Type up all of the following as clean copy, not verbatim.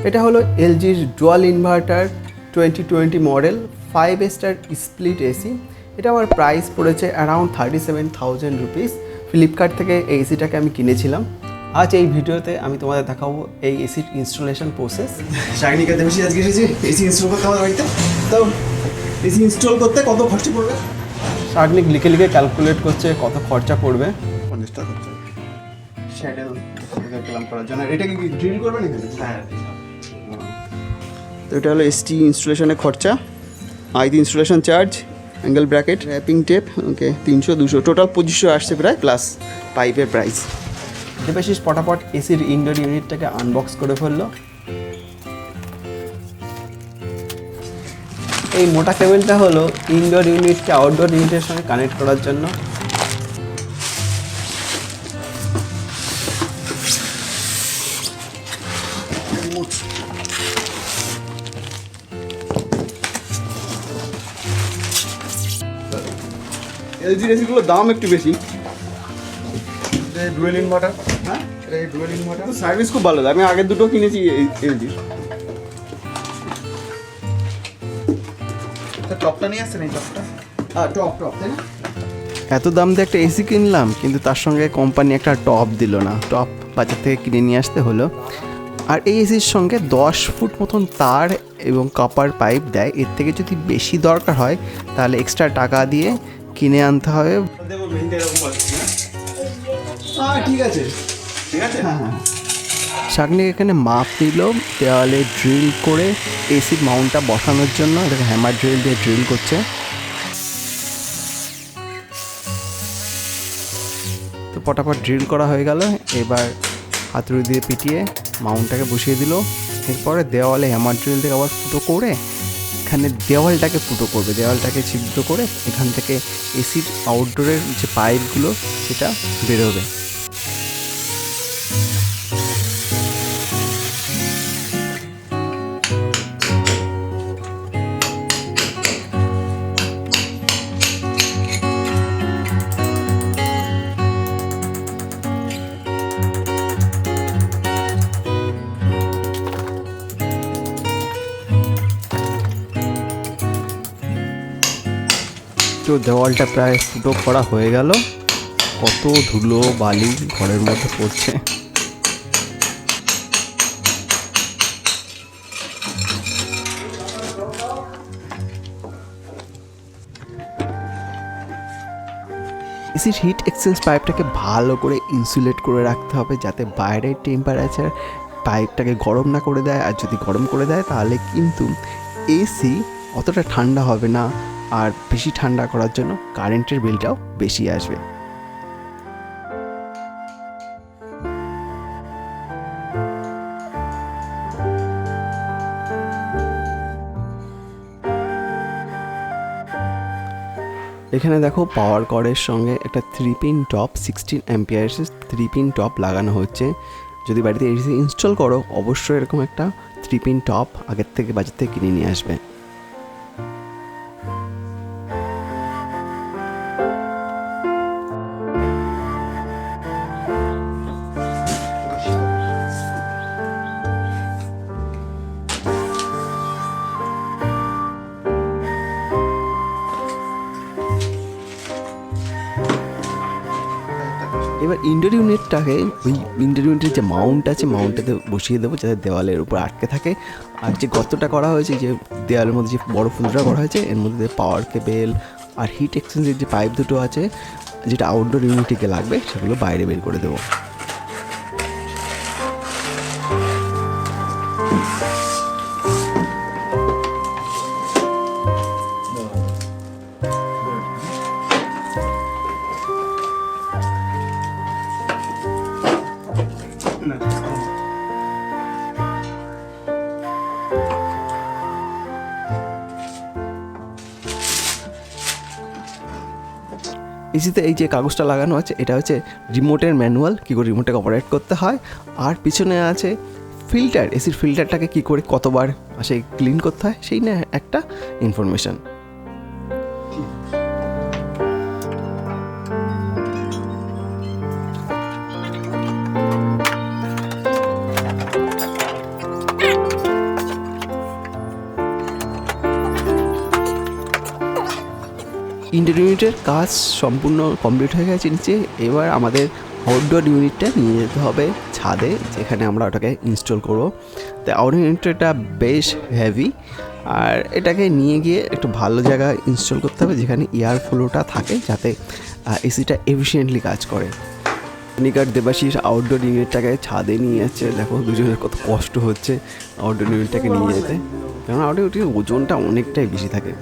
এটা হলো এলজির dual inverter 2020 model 5 star split AC. এটা আমার প্রাইস পড়েছে অ্যারাউন্ড 37,000 রুপিস। ফ্লিপকার্ট থেকে এই এসিটাকে আমি কিনেছিলাম। আজ এই ভিডিওতে আমি তোমাদের দেখাবো এই এসির ইনস্টলেশন প্রসেস। সাগনিক দেবাশিস আজকে এসেছি এসি ইনস্টল করতে আমাদের বাড়িতে। তো এসি ইনস্টল করতে কত খরচা পড়বে? সাগনিক লিখে লিখে ক্যালকুলেট করছে কত খরচা পড়বে। 50 টাকা খরচা শ্যাডেল ক্লাম করার জন্য। এটা কি ড্রিল করবে নাকি? হ্যাঁ। তো এটা হলো এসটি ইনস্টলেশনের খরচা, ID installation charge, angle bracket, wrapping tape, okay 300 200 total 2500 আসছে প্রায়, প্লাস পাইপের প্রাইস। দেবাশিস পটাপট এসির ইনডোর ইউনিটটাকে আনবক্স করে ফেললো। এই মোটা কেবলটা হলো ইনডোর ইউনিটকে আউটডোর ইউনিটের সঙ্গে কানেক্ট করার জন্য। এলজি এসিগুলোর দাম একটু বেশি। ডুয়েল ইনভার্টার, হ্যাঁ এটা ডুয়েল ইনভার্টার, সার্ভিস খুব ভালো। আমি আগের দুটো কিনেছি এলজির। টপটা নিয়ে আসছেন, এই টপটা টপ তাই না? এত দাম দিয়ে একটা এসি কিনলাম, কিন্তু তার সঙ্গে কোম্পানি একটা টপ দিল না। টপ বাজার থেকে কিনে নিয়ে আসতে হলো। আর এই এসির সঙ্গে 10 ফুট মতন তার এবং কপার পাইপ দেয়। এর থেকে যদি বেশি দরকার হয় তাহলে এক্সট্রা টাকা দিয়ে কিনে আনতে হবে। ঠিক আছে ঠিক আছে, হ্যাঁ হ্যাঁ। সাগনিক এখানে মাপ নিল দেওয়ালে ড্রিল করে এসির মাউন্টটা বসানোর জন্য। এটাকে হ্যামার ড্রিল দিয়ে ড্রিল করছে। তো পটাপট ড্রিল করা হয়ে গেল। এবার হাতুড়ি দিয়ে পিটিয়ে মাউন্টটাকে বসিয়ে দিল। এরপরে দেওয়ালে হ্যামার ড্রিল দিয়ে আবার ফুটো করে এখানে দেওয়ালটাকে ফুটো করবে, দেওয়ালটাকে ছিদ্র করে এখান থেকে এসির আউটডোরের যে পাইপগুলো সেটা বেরোবে। তো দেওয়ালটা প্রায় ফুটো করা হয়ে গেল। কত ধুলো বালি ঘরের মধ্যে পড়ছে। এসির হিট এক্সচেঞ্জ পাইপটাকে ভালো করে ইনসুলেট করে রাখতে হবে, যাতে বাইরের টেম্পারেচার পাইপটাকে গরম না করে দেয়। আর যদি গরম করে দেয় তাহলে কিন্তু এসি অতটা ঠান্ডা হবে না, আর বেশি ঠান্ডা করার জন্য কারেন্টের বিলটাও বেশি আসবে। এখানে দেখো পাওয়ার কর্ডের সঙ্গে একটা 3 পিন টপ 16 অ্যাম্পিয়ার্সের 3 পিন টপ লাগানো হচ্ছে। যদি বাড়িতে এসি ইনস্টল করো অবশ্যই এরকম একটা 3 পিন টপ আগের থেকে বাজার থেকে কিনে নিয়ে আসবে। এবার ইনডোর ইউনিটটাকে ওই ইনডোর ইউনিটের যে মাউন্ট আছে মাউন্টটাতে বসিয়ে দেবো, যাতে দেওয়ালের উপর আটকে থাকে। আর যে গর্তটা করা হয়েছে, যে দেওয়ালের মধ্যে যে বড় ফুলটা করা হয়েছে, এর মধ্যে পাওয়ার কেবেল আর হিট এক্সচেঞ্জের যে পাইপ দুটো আছে যেটা আউটডোর ইউনিটকে লাগবে, সেগুলো বাইরে বের করে দেবো। এসিতে এই যে কাগজটা লাগানো আছে, এটা হচ্ছে রিমোটের ম্যানুয়াল, কী করে রিমোটটাকে অপারেট করতে হয়। আর পিছনে আছে ফিল্টার, এসির ফিল্টারটাকে কী করে কতবার আসে ক্লিন করতে হয় সেই না একটা ইনফরমেশান। ইনডোর ইউনিটের কাজ সম্পূর্ণ কমপ্লিট হয়ে গেছে নিচে। এবার আমাদের আউটডোর ইউনিটটা নিয়ে যেতে হবে ছাদে, যেখানে আমরা ওটাকে ইনস্টল করবো। তো আউটডোর ইউনিটটা বেশ হেভি, আর এটাকে নিয়ে গিয়ে একটু ভালো জায়গায় ইনস্টল করতে হবে যেখানে এয়ার ফ্লোটা থাকে, যাতে এসিটা এফিশিয়েন্টলি কাজ করে। নিকার দেবাশিস আউটডোর ইউনিটটাকে ছাদে নিয়ে যাচ্ছে। দেখো দুজনের কত কষ্ট হচ্ছে আউটডোর ইউনিটটাকে নিয়ে যেতে, কারণ আউটডোর ইউনিটের ওজনটা অনেকটাই বেশি থাকে।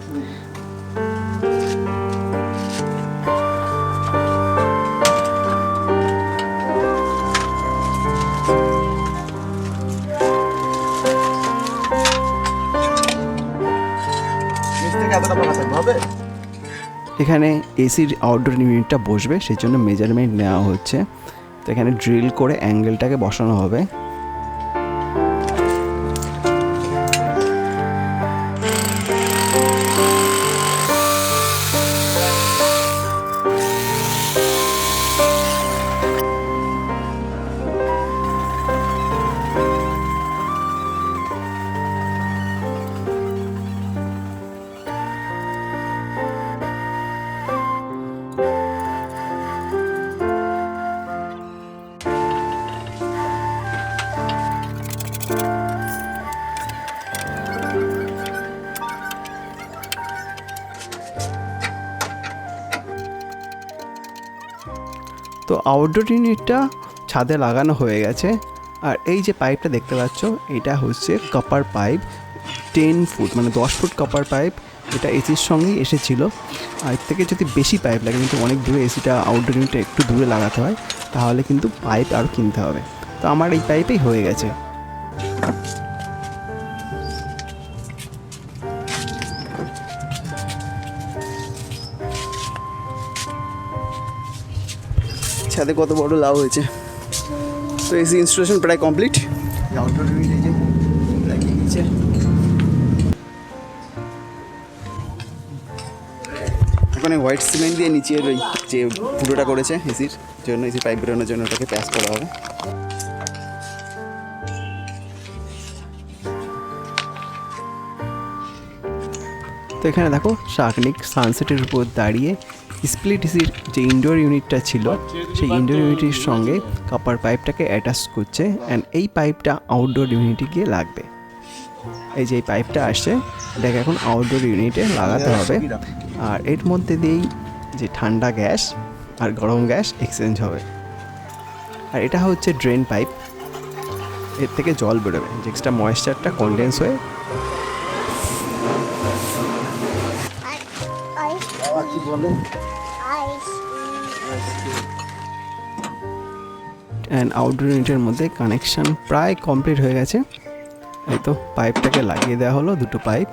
এখানে এসির আউটডোর ইউনিটটা বসবে, সেই জন্য মেজারমেন্ট নেওয়া হচ্ছে। তো এখানে ড্রিল করে অ্যাঙ্গেলটাকে বসানো হবে। তো আউটডোর ইউনিটটা ছাদে লাগানো হয়ে গেছে। আর এই যে পাইপটা দেখতে পাচ্ছ, এটা হচ্ছে কপার পাইপ, 10 ফুট মানে 10 ফুট কপার পাইপ। এটা এসির সঙ্গেই এসেছিলো। আর এর থেকে যদি বেশি পাইপ লাগে, কিন্তু অনেক দূরে এসিটা আউটডোর ইউনিটটা একটু দূরে লাগাতে হয়, তাহলে কিন্তু পাইপ আরও কিনতে হবে। তো আমার এই পাইপেই হয়ে গেছে। ছাদে কত বড় লাভ হয়েছে। তো এসি ইনস্টলেশন প্রায় কমপ্লিট। আউটডোর ইউনিট লাগিয়ে নিচ্ছে। এখন হোয়াইট সিমেন্ট দিয়ে নিচের ওই যে পুরোটা করেছে এসির জন্য, এসি পাইপ বেরোনোর জন্য ওটাকে প্যাচ করা হবে। তো এখানে দেখো সাগনিক সানসেটের উপর দাঁড়িয়ে স্প্লিট এসির যে ইনডোর ইউনিটটা ছিল, সেই ইনডোর ইউনিটের সঙ্গে কপার পাইপটাকে অ্যাটাচ করছে। অ্যান্ড এই পাইপটা আউটডোর ইউনিটে গিয়ে লাগবে। এই যে এই পাইপটা আসছে, এটাকে এখন আউটডোর ইউনিটে লাগাতে হবে। আর এর মধ্যে দিয়েই যে ঠান্ডা গ্যাস আর গরম গ্যাস এক্সচেঞ্জ হবে। আর এটা হচ্ছে ড্রেন পাইপ, এর থেকে জল বেরোবে, যে এক্সট্রা ময়েশ্চারটা কনডেন্স হয়ে অ্যান্ড আউটডোর ইউনিটের মধ্যে কানেকশান প্রায় কমপ্লিট হয়ে গেছে। এই তো পাইপটাকে লাগিয়ে দেওয়া হলো, দুটো পাইপ।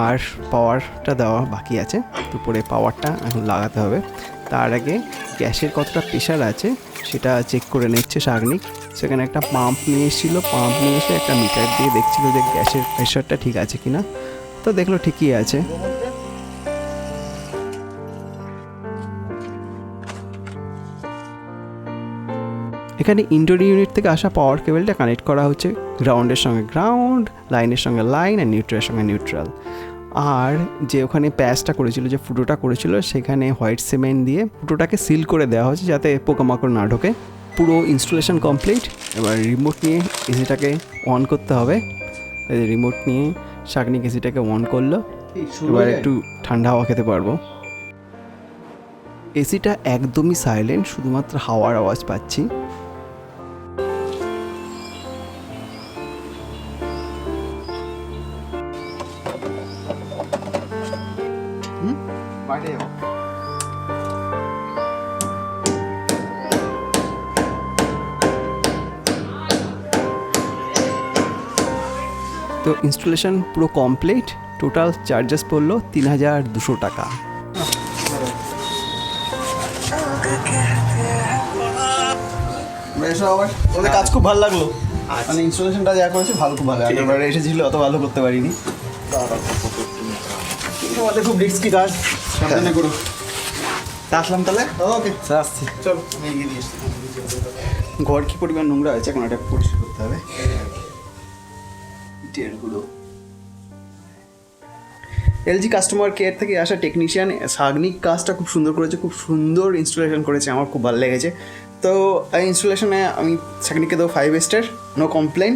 আর পাওয়ারটা দেওয়া বাকি আছে, দুপুরে পাওয়ারটা এখন লাগাতে হবে। তার আগে গ্যাসের কতটা প্রেশার আছে সেটা চেক করে নিচ্ছে সাগনিক। সেখানে একটা পাম্প নিয়ে এসেছিল, পাম্প নিয়ে এসে একটা মিটার দিয়ে দেখছিল যে গ্যাসের প্রেশারটা ঠিক আছে কিনা। তো দেখলো ঠিকই আছে। এখানে ইনডোর ইউনিট থেকে আসা পাওয়ার কেবলটা কানেক্ট করা হচ্ছে গ্রাউন্ডের সঙ্গে গ্রাউন্ড, লাইনের সঙ্গে লাইন, আর নিউট্রালের সঙ্গে নিউট্রাল। আর যে ওখানে প্যাচটা করেছিল, যে ফুটোটা করেছিল, সেখানে হোয়াইট সিমেন্ট দিয়ে ফুটোটাকে সিল করে দেওয়া হচ্ছে যাতে পোকামাকড় না ঢোকে। পুরো ইনস্টলেশন কমপ্লিট। এবার রিমোট নিয়ে এসিটাকে অন করতে হবে। রিমোট নিয়ে সাগনিক এসিটাকে অন করলো। এবার একটু ঠান্ডা হাওয়া খেতে পারবো। এসিটা একদমই সাইলেন্ট, শুধুমাত্র হাওয়ার আওয়াজ পাচ্ছি। তো ইনস্টলেশন পুরো কমপ্লিট। টোটাল চার্জেস পড়লো 3200 টাকা। ওদের কাজ খুব ভালো লাগলো, মানে ইনস্টলেশনটা যা করেছে ভালো, খুব ভালো। আগেরবার এসেছিল অত ভালো করতে পারিনি, আমাদের খুব রিস্কি কাজ, সাবধানে করো। আসলাম তাহলে, ওকে আসছি, চলো আমি এগিয়ে দিয়ে আসছি। ঘর কি পরিমাণ নোংরা হয়েছে, এখন এটা পরিষ্কার করতে হবে। ইটেরগুলো এলজি কাস্টমার কেয়ার থেকে আসা টেকনিশিয়ান সাগনিক কাজটা খুব সুন্দর করেছে, খুব সুন্দর ইনস্টলেশন করেছে, আমার খুব ভালো লেগেছে। তো এই ইনস্টলেশনে আমি সাগনিককে দেবো 5 স্টার, নো কমপ্লেন।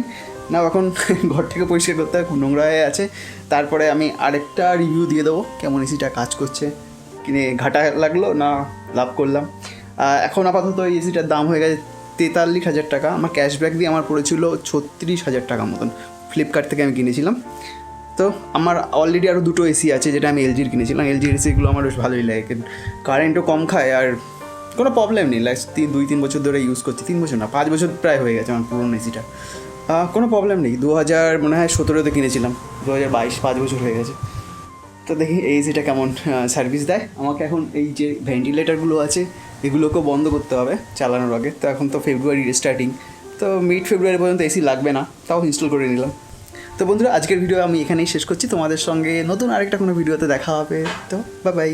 না এখন ঘর থেকে পরিষ্কার করতে হয়, খুব নোংরা হয়ে আছে। তারপরে আমি আরেকটা রিভিউ দিয়ে দেবো কেমন এসিটা কাজ করছে, কিনে ঘাটা লাগলো না লাভ করলাম। এখন আপাতত এই এসিটার দাম হয়ে গেছে 43,000 টাকা। আমার ক্যাশব্যাক দিয়ে আমার পড়েছিল 36,000 টাকা মতন, ফ্লিপকার্ট থেকে আমি কিনেছিলাম। তো আমার অলরেডি আরও দুটো এসি আছে যেটা আমি এলজির কিনেছিলাম। এলজির এসিগুলো আমার বেশ ভালোই লাগে, কারেন্টও কম খায় আর কোনো প্রবলেম নেই। লাস্ট 2-3 বছর ধরে ইউজ করছি, 3 বছর না 5 বছর প্রায় হয়ে গেছে আমার পুরনো এসিটা। কোনো প্রবলেম নেই। 2017 কিনেছিলাম, 2022, 5 বছর হয়ে গেছে। তো দেখি এই এসিটা কেমন সার্ভিস দেয়। আমাকে এখন এই যে ভেন্টিলেটারগুলো আছে এগুলোকেও বন্ধ করতে হবে চালানোর আগে। তো এখন তো ফেব্রুয়ারি স্টার্টিং, তো মিড ফেব্রুয়ারি পর্যন্ত এসি লাগবে না, তাও ইনস্টল করে নিলাম। তো বন্ধুরা, আজকের ভিডিও আমি এখানেই শেষ করছি। তোমাদের সঙ্গে নতুন আরেকটা কোনো ভিডিওতে দেখা হবে। তো বাই বাই।